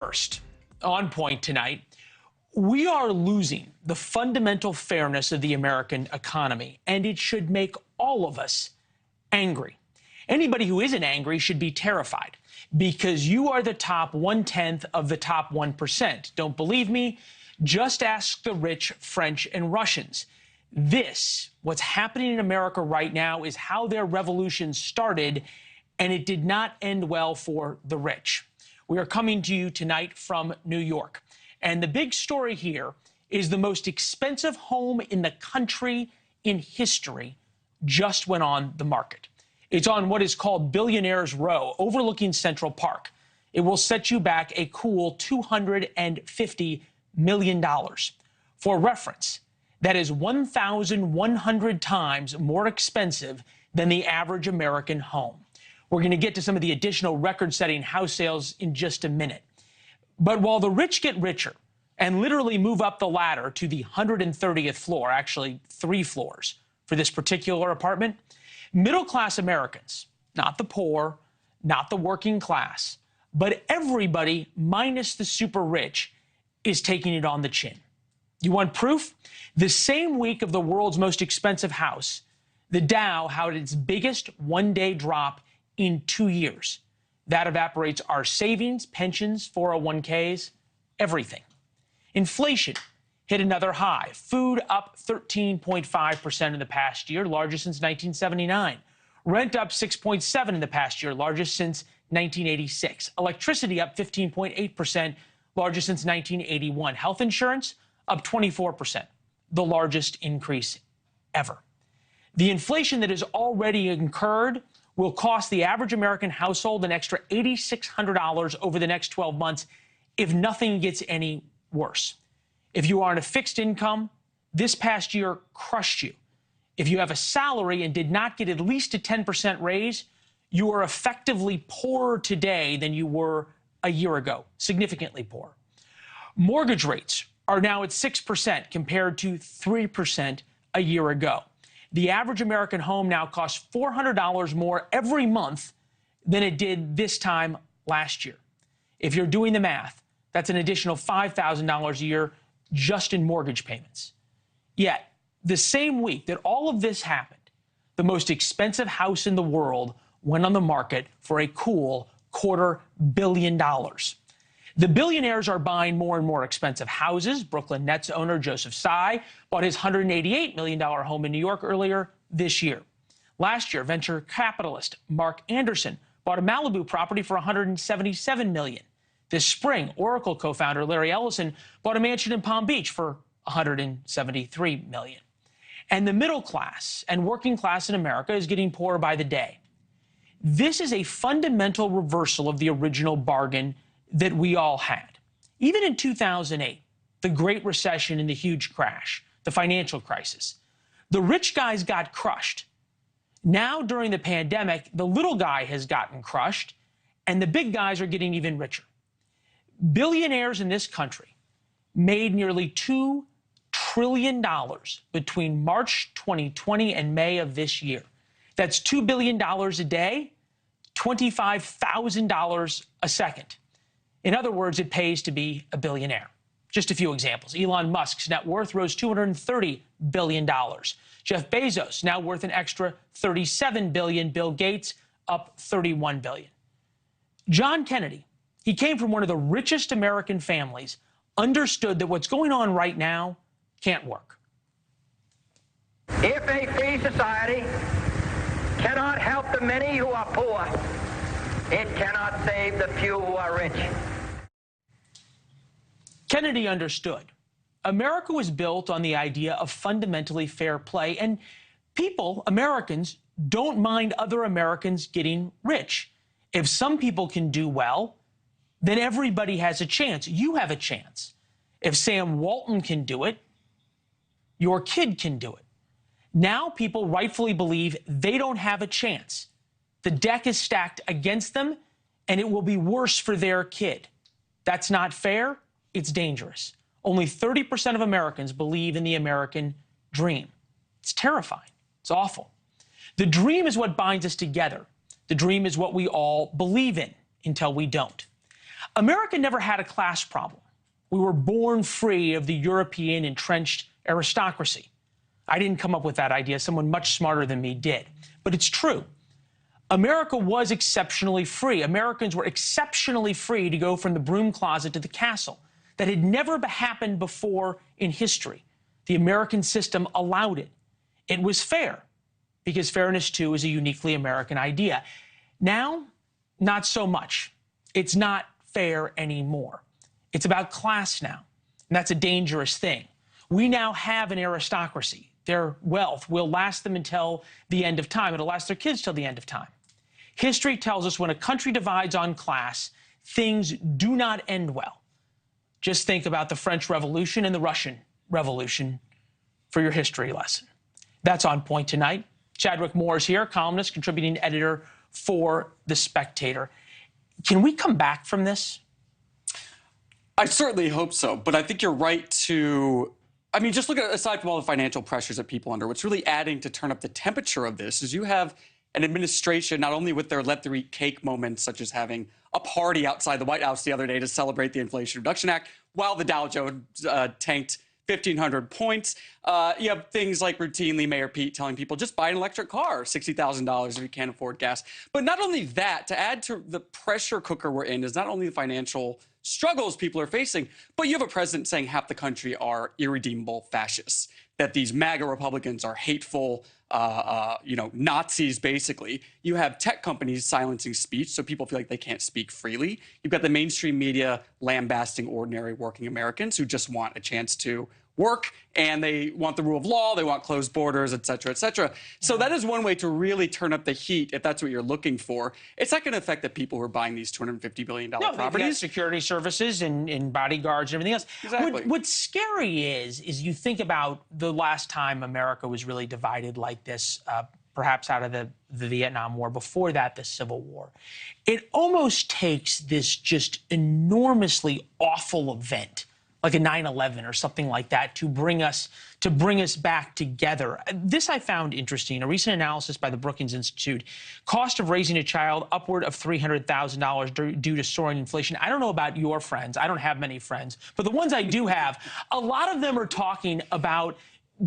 First, on point tonight, we are losing the fundamental fairness of the American economy, and it should make all of us angry. Anybody who isn't angry should be terrified, because you are the top 1/10 of the top 1%. Don't believe me? Just ask the rich French and Russians. What's happening in America right now, is how their revolution started, and it did not end well for the rich. We are coming to you tonight from New York. And the big story here is the most expensive home in the country in history just went on the market. It's on what is called Billionaires Row, overlooking Central Park. It will set you back a cool $250 million. For reference, that is 1,100 times more expensive than the average American home. We're going to get to some of the additional record-setting house sales in just a minute. But while the rich get richer and literally move up the ladder to the 130th floor, actually 3 floors for this particular apartment, middle-class Americans, not the poor, not the working class, but everybody minus the super rich, is taking it on the chin. You want proof? The same week of the world's most expensive house, the Dow had its biggest one-day drop in 2 years. That evaporates our savings, pensions, 401ks, everything. Inflation hit another high. Food up 13.5% in the past year, largest since 1979. Rent up 6.7% in the past year, largest since 1986. Electricity up 15.8%, largest since 1981. Health insurance up 24%, the largest increase ever. The inflation that is already incurred will cost the average American household an extra $8,600 over the next 12 months if nothing gets any worse. If you are on a fixed income, this past year crushed you. If you have a salary and did not get at least a 10% raise, you are effectively poorer today than you were a year ago, significantly poor. Mortgage rates are now at 6% compared to 3% a year ago. The average American home now costs $400 more every month than it did this time last year. If you're doing the math, that's an additional $5,000 a year just in mortgage payments. Yet, the same week that all of this happened, the most expensive house in the world went on the market for a cool $250 million. The billionaires are buying more and more expensive houses. Brooklyn Nets owner Joseph Tsai bought his $188 million home in New York earlier this year. Last year, venture capitalist Mark Anderson bought a Malibu property for $177 million. This spring, Oracle co-founder Larry Ellison bought a mansion in Palm Beach for $173 million. And the middle class and working class in America is getting poorer by the day. This is a fundamental reversal of the original bargain that we all had. Even in 2008, the Great Recession and the huge crash, the financial crisis, the rich guys got crushed. Now, during the pandemic, the little guy has gotten crushed, and the big guys are getting even richer. Billionaires in this country made nearly $2 trillion between March 2020 and May of this year. That's $2 billion a day, $25,000 a second. In other words, it pays to be a billionaire. Just a few examples. Elon Musk's net worth rose $230 billion. Jeff Bezos, now worth an extra $37 billion. Bill Gates, up $31 billion. John Kennedy, he came from one of the richest American families, understood that what's going on right now can't work. If a free society cannot help the many who are poor, it cannot save the few who are rich. Kennedy understood. America was built on the idea of fundamentally fair play, and people, Americans, don't mind other Americans getting rich. If some people can do well, then everybody has a chance. You have a chance. If Sam Walton can do it, your kid can do it. Now people rightfully believe they don't have a chance. The deck is stacked against them, and it will be worse for their kid. That's not fair. It's dangerous. Only 30% of Americans believe in the American dream. It's terrifying. It's awful. The dream is what binds us together. The dream is what we all believe in until we don't. America never had a class problem. We were born free of the European entrenched aristocracy. I didn't come up with that idea. Someone much smarter than me did. But it's true. America was exceptionally free. Americans were exceptionally free to go from the broom closet to the castle. That had never happened before in history. The American system allowed it. It was fair, because fairness, too, is a uniquely American idea. Now, not so much. It's not fair anymore. It's about class now, and that's a dangerous thing. We now have an aristocracy. Their wealth will last them until the end of time. It'll last their kids till the end of time. History tells us when a country divides on class, things do not end well. Just think about the French Revolution and the Russian Revolution for your history lesson. That's On Point tonight. Chadwick Moore is here, columnist, contributing editor for The Spectator. Can we come back from this? I certainly hope so, but I think you're right to, just look at, aside from all the financial pressures that people are under, what's really adding to turn up the temperature of this is you have an administration, not only with their let-there-eat-cake moments, such as having a party outside the White House the other day to celebrate the Inflation Reduction Act, while the Dow Jones tanked 1,500 points. You have things like routinely Mayor Pete telling people, just buy an electric car, $60,000 if you can't afford gas. But not only that, to add to the pressure cooker we're in is not only the financial struggles people are facing, but you have a president saying half the country are irredeemable fascists, that these MAGA Republicans are hateful, Nazis, basically. You have tech companies silencing speech, so people feel like they can't speak freely. You've got the mainstream media lambasting ordinary working Americans who just want a chance to work, and they want the rule of law, they want closed borders, et cetera, et cetera. So that is one way to really turn up the heat, if that's what you're looking for. It's not going to affect the people who are buying these $250 billion properties. Security services and bodyguards and everything else. Exactly. What's scary is you think about the last time America was really divided like this, perhaps out of the Vietnam War, before that, the Civil War. It almost takes this just enormously awful event, like a 9/11 or something like that, to bring us back together. This I found interesting. A recent analysis by the Brookings Institute, cost of raising a child upward of $300,000 due to soaring inflation. I don't know about your friends. I don't have many friends, but the ones I do have, a lot of them are talking about,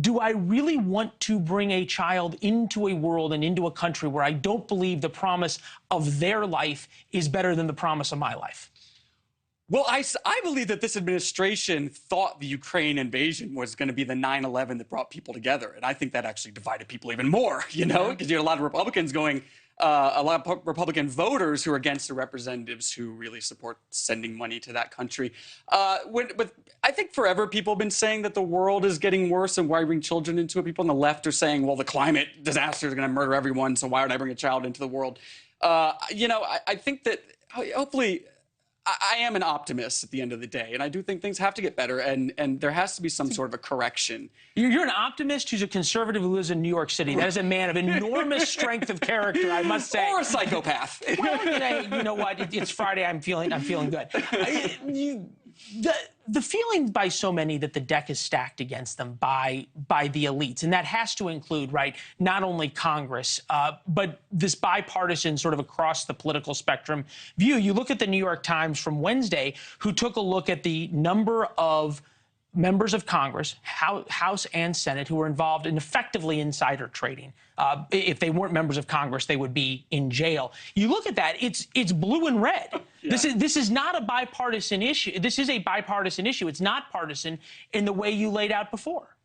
do I really want to bring a child into a world and into a country where I don't believe the promise of their life is better than the promise of my life? Well, I believe that this administration thought the Ukraine invasion was going to be the 9/11 that brought people together. And I think that actually divided people even more, because you had a lot of Republicans going, a lot of Republican voters who are against the representatives who really support sending money to that country. But I think forever people have been saying that the world is getting worse and why bring children into it. People on the left are saying, well, the climate disaster is going to murder everyone, so why would I bring a child into the world? I think that hopefully I am an optimist at the end of the day, and I do think things have to get better, and there has to be some sort of a correction. You're an optimist who's a conservative who lives in New York City. That is a man of enormous strength of character, I must say. Or a psychopath. Well, you know what? It's Friday. I'm feeling good. The feeling by so many that the deck is stacked against them by the elites, and that has to include, right, not only Congress, but this bipartisan sort of across the political spectrum view. You look at the New York Times from Wednesday, who took a look at the number of members of Congress, House and Senate, who were involved in effectively insider trading. If they weren't members of Congress, they would be in jail. You look at that, it's blue and red. Yeah. This is not a bipartisan issue. This is a bipartisan issue. It's not partisan in the way you laid out before.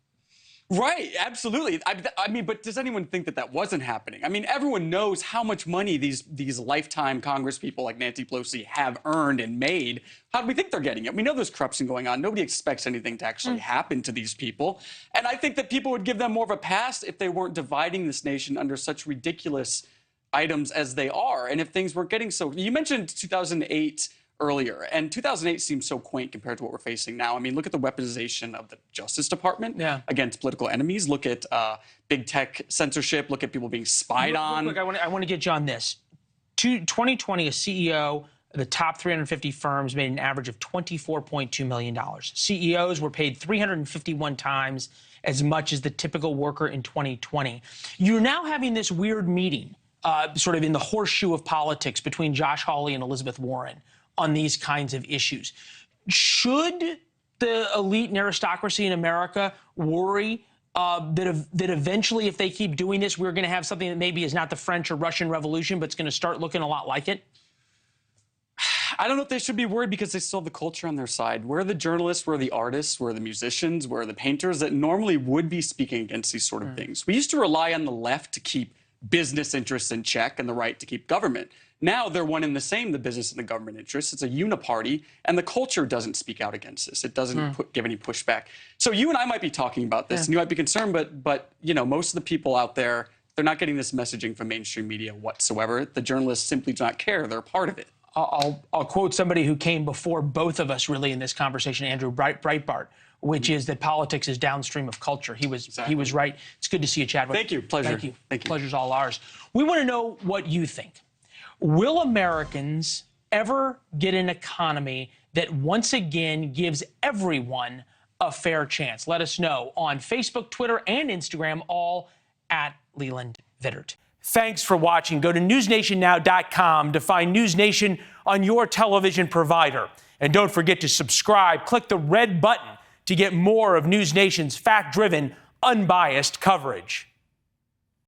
Right, absolutely. But does anyone think that that wasn't happening? Everyone knows how much money these lifetime Congress people like Nancy Pelosi have earned and made. How do we think they're getting it? We know there's corruption going on. Nobody expects anything to actually happen to these people. And I think that people would give them more of a pass if they weren't dividing this nation under such ridiculous items as they are. And if things weren't getting so... You mentioned 2008 earlier, and 2008 seems so quaint compared to what we're facing now. Look at the weaponization of the Justice Department against political enemies. Look at big tech censorship. Look at people being spied on. Look, I want to get you on this. 2020, a CEO of the top 350 firms made an average of $24.2 million. CEOs were paid 351 times as much as the typical worker in 2020. You're now having this weird meeting, sort of in the horseshoe of politics, between Josh Hawley and Elizabeth Warren on these kinds of issues. Should the elite and aristocracy in America worry that eventually, if they keep doing this, we're going to have something that maybe is not the French or Russian Revolution, but it's going to start looking a lot like it? I don't know if they should be worried because they still have the culture on their side. Where are the journalists, where are the artists, where are the musicians, where are the painters that normally would be speaking against these sort of things? We used to rely on the left to keep business interests in check and the right to keep government. Now they're one and the same, the business and the government interests. It's a uniparty, and the culture doesn't speak out against this. It doesn't give any pushback. So you and I might be talking about this, and you might be concerned, but you know, most of the people out there, they're not getting this messaging from mainstream media whatsoever. The journalists simply do not care. They're a part of it. I'll quote somebody who came before both of us really in this conversation, Andrew Breitbart, which is that politics is downstream of culture. He was right. It's good to see you, Chadwick. Thank you. Pleasure. Thank you. Thank you. Pleasure's all ours. We want to know what you think. Will Americans ever get an economy that once again gives everyone a fair chance? Let us know on Facebook, Twitter, and Instagram, all at Leland Vittert. Thanks for watching. Go to newsnationnow.com to find NewsNation on your television provider. And don't forget to subscribe. Click the red button to get more of NewsNation's fact-driven, unbiased coverage.